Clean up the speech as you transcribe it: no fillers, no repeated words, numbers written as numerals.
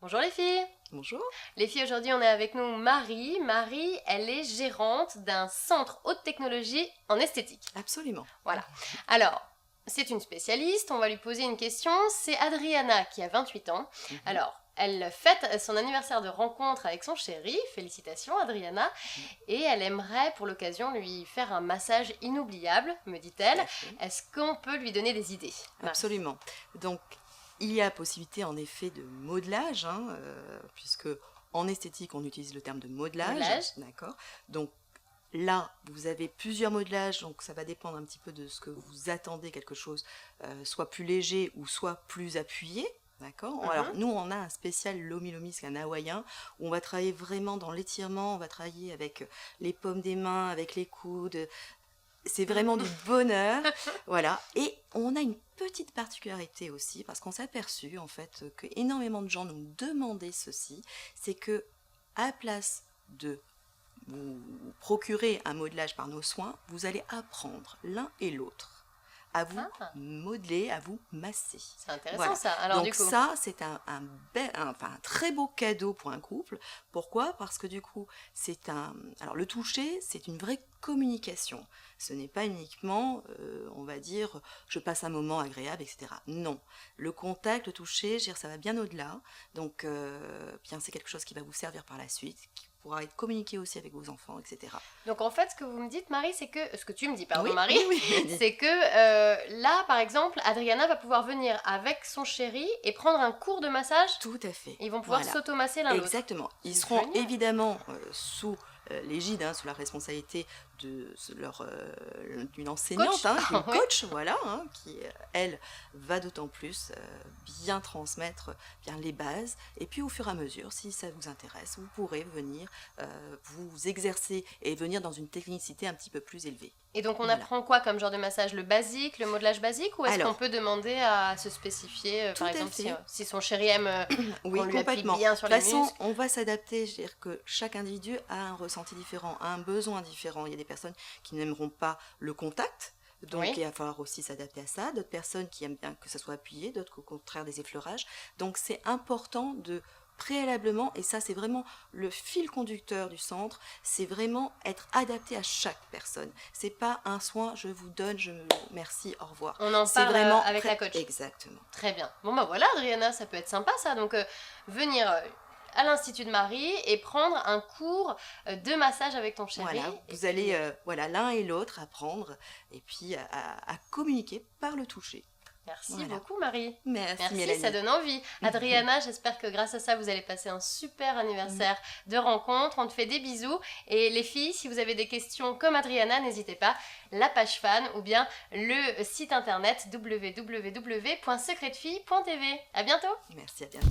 Bonjour les filles. Bonjour. Les filles, aujourd'hui on est avec nous Marie. Marie, elle est gérante d'un centre haute technologie en esthétique. Absolument. Voilà. Alors, c'est une spécialiste, on va lui poser une question. C'est Adriana qui a 28 ans. Alors, elle fête son anniversaire de rencontre avec son chéri. Félicitations Adriana. Et elle aimerait pour l'occasion lui faire un massage inoubliable, me dit-elle. Est-ce qu'on peut lui donner des idées, Marie? Absolument. Donc, il y a possibilité en effet de modelage, puisque en esthétique on utilise le terme de modelage. D'accord. Donc là, vous avez plusieurs modelages, donc ça va dépendre un petit peu de ce que vous attendez, quelque chose soit plus léger ou soit plus appuyé. D'accord. Alors nous on a un spécial Lomi Lomi, c'est un hawaïen, où on va travailler vraiment dans l'étirement, on va travailler avec les paumes des mains, avec les coudes. C'est vraiment du bonheur, voilà. Et on a une petite particularité aussi, parce qu'on s'est aperçu en fait que énormément de gens nous demandaient ceci, c'est que à la place de vous procurer un modelage par nos soins, vous allez apprendre l'un et l'autre à vous modeler, à vous masser. C'est intéressant ça. Alors, donc du coup... ça, c'est un très beau cadeau pour un couple. Pourquoi ? Parce que du coup, alors le toucher, c'est une vraie communication. Ce n'est pas uniquement, on va dire, je passe un moment agréable, etc. Non. Le contact, le toucher, ça va bien au-delà. Donc, bien, c'est quelque chose qui va vous servir par la suite, qui pourra être communiqué aussi avec vos enfants, etc. Donc en fait, ce que vous me dites, Marie, c'est que... Ce que tu me dis, pardon, Oui, Marie, oui. c'est que là, par exemple, Adriana va pouvoir venir avec son chéri et prendre un cours de massage. Tout à fait. Ils vont pouvoir s'automasser l'un l'autre. Exactement. Ils seront évidemment sous l'égide, sous la responsabilité d'une enseignante, d'une coach, voilà, qui, elle, va d'autant plus bien transmettre bien les bases. Et puis, au fur et à mesure, si ça vous intéresse, vous pourrez venir vous exercer et venir dans une technicité un petit peu plus élevée. Et donc, on apprend quoi comme genre de massage? Le basique, le modelage basique? Ou est-ce qu'on peut demander à se spécifier, par exemple, si son chéri aime qu'on lui appuie bien sur les muscles? De toute façon, on va s'adapter. Je veux dire que chaque individu a un ressenti différent, a un besoin différent. Il y a des personnes qui n'aimeront pas le contact. Donc, il va falloir aussi s'adapter à ça. D'autres personnes qui aiment bien que ça soit appuyé, d'autres qu'au contraire des effleurages. Donc, c'est important de préalablement, et ça c'est vraiment le fil conducteur du centre, c'est vraiment être adapté à chaque personne. C'est pas un soin, je vous donne, merci, au revoir. On en parle vraiment avec la coach. Exactement. Très bien. Bon bah voilà Adriana, ça peut être sympa ça. Donc venir à l'Institut de Marie et prendre un cours de massage avec ton chéri. Voilà, vous allez l'un et l'autre apprendre et puis à communiquer par le toucher. Merci beaucoup Marie. Merci Mélanie. Ça donne envie. Adriana, j'espère que grâce à ça, vous allez passer un super anniversaire de rencontre. On te fait des bisous. Et les filles, si vous avez des questions comme Adriana, n'hésitez pas, la page fan ou bien le site internet www.secretfille.tv. À bientôt. Merci, à bientôt.